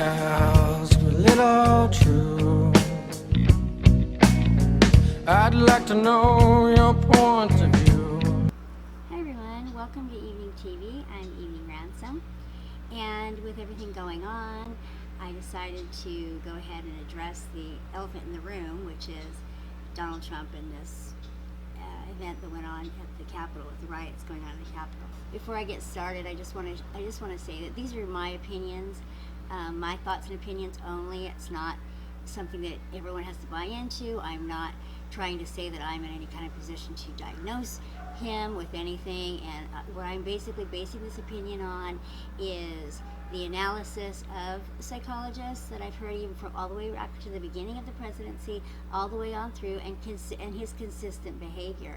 ask a little true. I'd like to know your point of view. Hi everyone, welcome to Evening TV. I'm Evening Ransom, and with everything going on, I decided to go ahead and address the elephant in the room, which is Donald Trump and this event that went on at the Capitol, with the riots going on at the Capitol. Before I get started, I just want to say that these are my opinions, my thoughts and opinions only. It's not something that everyone has to buy into. I'm not trying to say that I'm in any kind of position to diagnose him with anything, and what I'm basically basing this opinion on is the analysis of psychologists that I've heard, even from all the way back to the beginning of the presidency, all the way on through, and his consistent behavior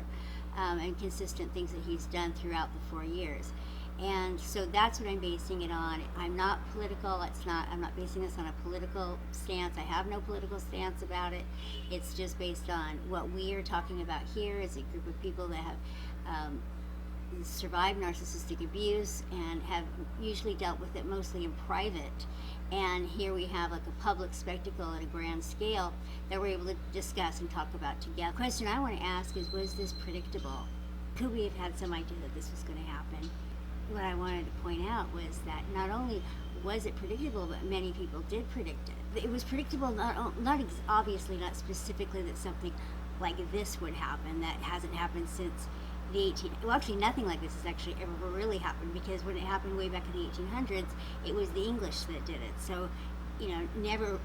and consistent things that he's done throughout the 4 years. And so that's what I'm basing it on. I'm not political. I'm not basing this on a political stance. I have no political stance about it. It's just based on what we are talking about here as a group of people that have survived narcissistic abuse and have usually dealt with it mostly in private. And here we have like a public spectacle at a grand scale that we're able to discuss and talk about together. The question I want to ask is, was this predictable? Could we have had some idea that this was going to happen? What I wanted to point out was that not only was it predictable, but many people did predict it. It was predictable, obviously not specifically that something like this would happen. That hasn't happened since the well, actually nothing like this has actually ever really happened, because when it happened way back in the 1800s, it was the English that did it. So, never,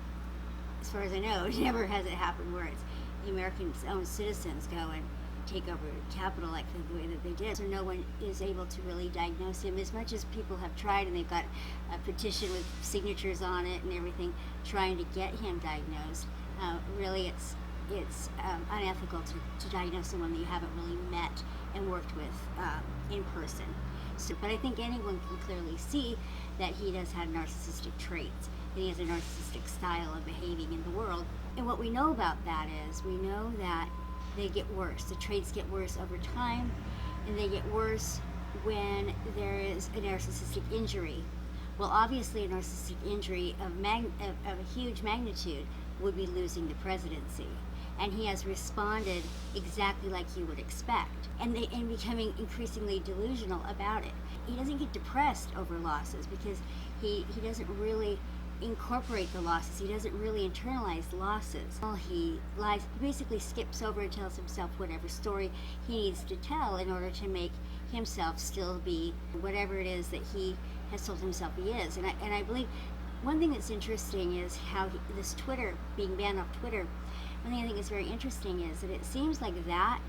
as far as I know, never has it happened where it's the Americans' own citizens go and take over the Capitol like the way that they did. So no one is able to really diagnose him, as much as people have tried, and they've got a petition with signatures on it and everything trying to get him diagnosed. Really, it's unethical to diagnose someone that you haven't really met and worked with in person. So, but I think anyone can clearly see that he does have narcissistic traits, and he has a narcissistic style of behaving in the world. And what we know about that is, we know that they get worse. The traits get worse over time, and they get worse when there is a narcissistic injury. Well, obviously, a narcissistic injury of a huge magnitude would be losing the presidency, and he has responded exactly like you would expect, and becoming increasingly delusional about it. He doesn't get depressed over losses because he doesn't really incorporate the losses. He doesn't really internalize losses. Well, he lies. He basically skips over and tells himself whatever story he needs to tell in order to make himself still be whatever it is that he has told himself he is. And I believe one thing that's interesting is how this Twitter, being banned off Twitter, one thing I think is very interesting is that it seems like that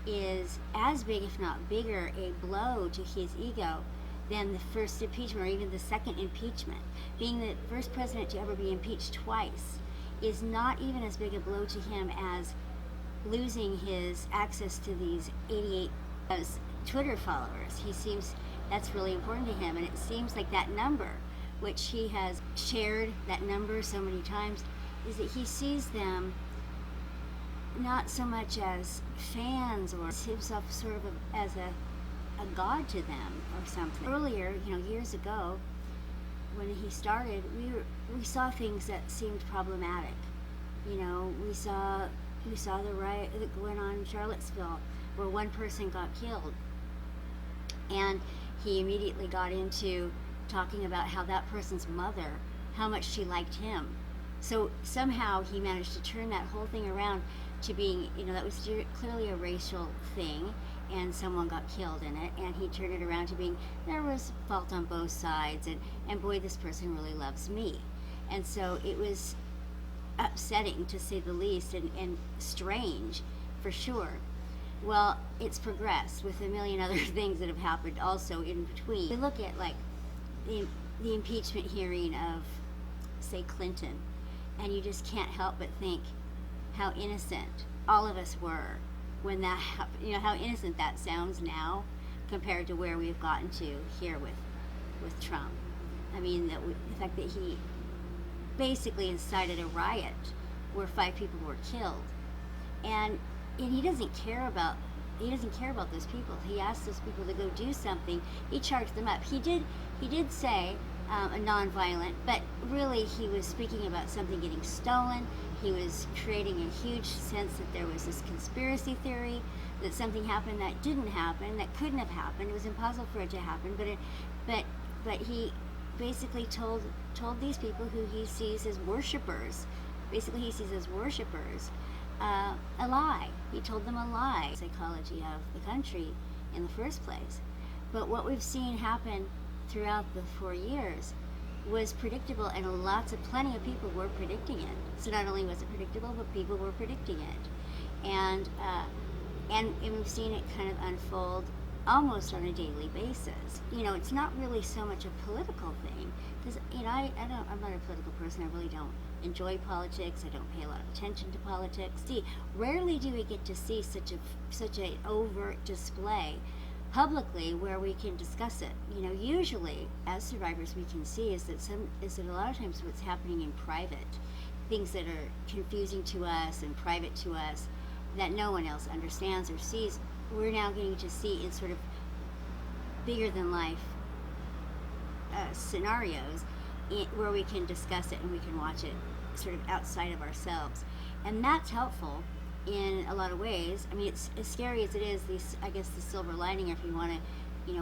is as big, if not bigger, a blow to his ego than the first impeachment, or even the second impeachment. Being the first president to ever be impeached twice is not even as big a blow to him as losing his access to these 88 Twitter followers. That's really important to him, and it seems like that number, which he has shared that number so many times, is that he sees them not so much as fans or himself sort of as a god to them or something. Earlier, years ago, when he started, we saw things that seemed problematic. We saw the riot that went on in Charlottesville, where one person got killed, and he immediately got into talking about how that person's mother, how much she liked him. So somehow he managed to turn that whole thing around to being, that was clearly a racial thing, and someone got killed in it, and he turned it around to being, there was fault on both sides, and boy, this person really loves me. And so it was upsetting, to say the least, and strange for sure. Well, it's progressed with a million other things that have happened also in between. We look at like the impeachment hearing of, say, Clinton, and you just can't help but think how innocent all of us were when that happened. How innocent that sounds now compared to where we've gotten to here with Trump. I mean, the fact that he basically incited a riot where 5 people were killed, and he doesn't care about those people. He asked those people to go do something. He charged them up. He did say nonviolent, but really he was speaking about something getting stolen. He was creating a huge sense that there was this conspiracy theory, that something happened that didn't happen, that couldn't have happened. It was impossible for it to happen, but he basically told these people who he sees as worshipers, a lie. He told them a lie. Psychology of the country in the first place. But what we've seen happen throughout the 4 years was predictable, and plenty of people were predicting it. So not only was it predictable, but people were predicting it, and we've seen it kind of unfold almost on a daily basis. It's not really so much a political thing, because I'm not a political person. I really don't enjoy politics. I don't pay a lot of attention to politics. Rarely do we get to see such a overt display publicly where we can discuss it. Usually as survivors we can see is that a lot of times what's happening in private, things that are confusing to us and private to us that no one else understands or sees, we're now getting to see in sort of bigger than life scenarios where we can discuss it and we can watch it sort of outside of ourselves, and that's helpful in a lot of ways. I mean, it's as scary as it is. I guess the silver lining, if you want to,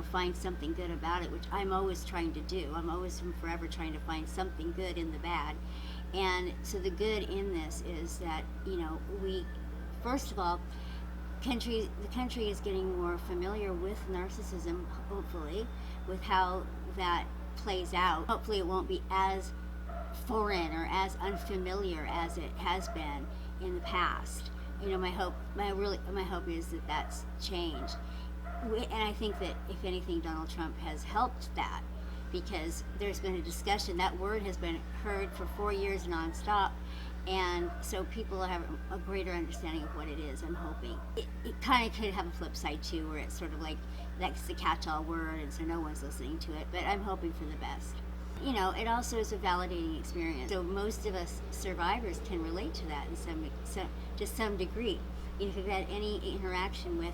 find something good about it, which I'm always trying to do. I'm always forever trying to find something good in the bad. And so the good in this is that, we, first of all, the country is getting more familiar with narcissism, hopefully, with how that plays out. Hopefully it won't be as foreign or as unfamiliar as it has been in the past. My hope is that that's changed. And I think that, if anything, Donald Trump has helped that, because there's been a discussion. That word has been heard for 4 years nonstop, and so people have a greater understanding of what it is, I'm hoping. It kind of could have a flip side, too, where it's sort of like that's the catch-all word, and so no one's listening to it, but I'm hoping for the best. It also is a validating experience. So most of us survivors can relate to that to some degree. If you've had any interaction with,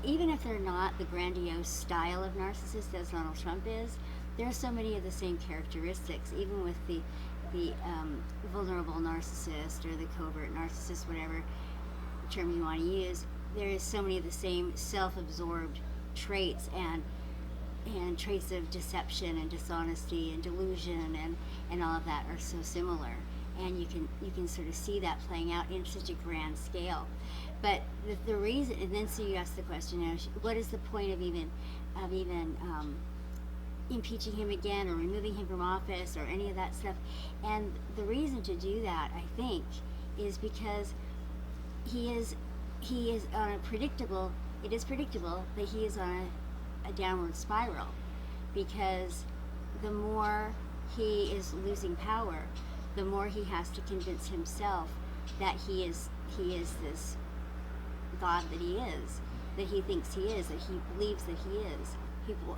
even if they're not the grandiose style of narcissist as Donald Trump is, there are so many of the same characteristics, even with the vulnerable narcissist or the covert narcissist, whatever term you want to use. There is so many of the same self-absorbed traits and traits of deception and dishonesty and delusion and all of that are so similar, and you can sort of see that playing out in such a grand scale. But the reason, and then so you ask the question, what is the point of even impeaching him again or removing him from office or any of that stuff? And the reason to do that, I think, is because he is on a predictable. It is predictable that he is on a downward spiral, because the more he is losing power, the more he has to convince himself that he is this God that he thinks he is, that he believes that he is.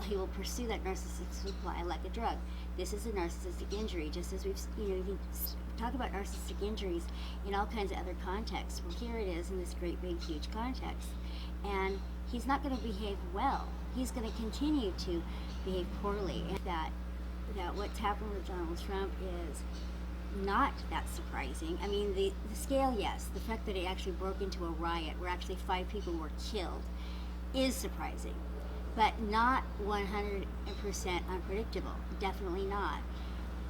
He will pursue that narcissistic supply like a drug. This is a narcissistic injury, just as we've, you can talk about narcissistic injuries in all kinds of other contexts. Well, here it is in this great, big, huge context. And he's not going to behave well. He's going to continue to behave poorly. And that what's happened with Donald Trump is not that surprising. I mean, the scale, yes. The fact that it actually broke into a riot where actually 5 people were killed is surprising, but not 100% unpredictable. Definitely not.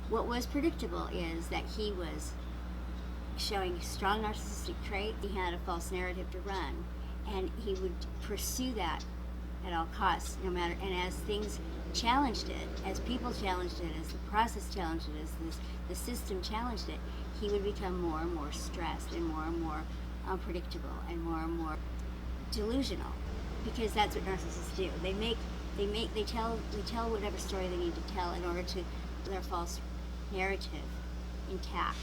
What was predictable is that he was showing strong narcissistic traits. He had a false narrative to run, and he would pursue that at all costs, no matter. And as things challenged it, as people challenged it, as the process challenged it, as the system challenged it, he would become more and more stressed and more unpredictable and more delusional, because that's what narcissists do. They tell whatever story they need to tell in order to keep their false narrative intact.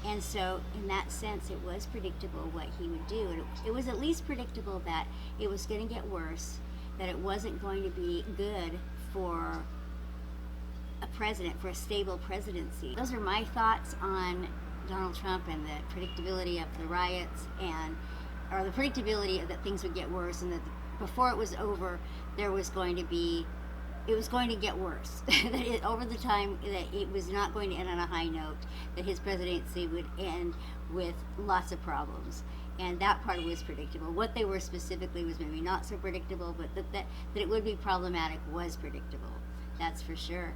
And so in that sense, it was predictable what he would do. And it was at least predictable that it was going to get worse, that it wasn't going to be good for a president, for a stable presidency. Those are my thoughts on Donald Trump and the predictability of the riots, or the predictability of that things would get worse, and that before it was over, there was going to be it was going to get worse. That over the time, that it was not going to end on a high note, that his presidency would end with lots of problems. And that part was predictable. What they were specifically was maybe not so predictable, but that it would be problematic was predictable. That's for sure.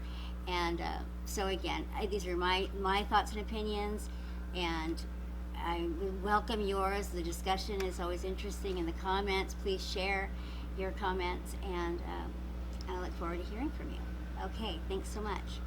And so again, these are my thoughts and opinions, and I welcome yours. The discussion is always interesting in the comments. Please share your comments, and I look forward to hearing from you. Okay, thanks so much.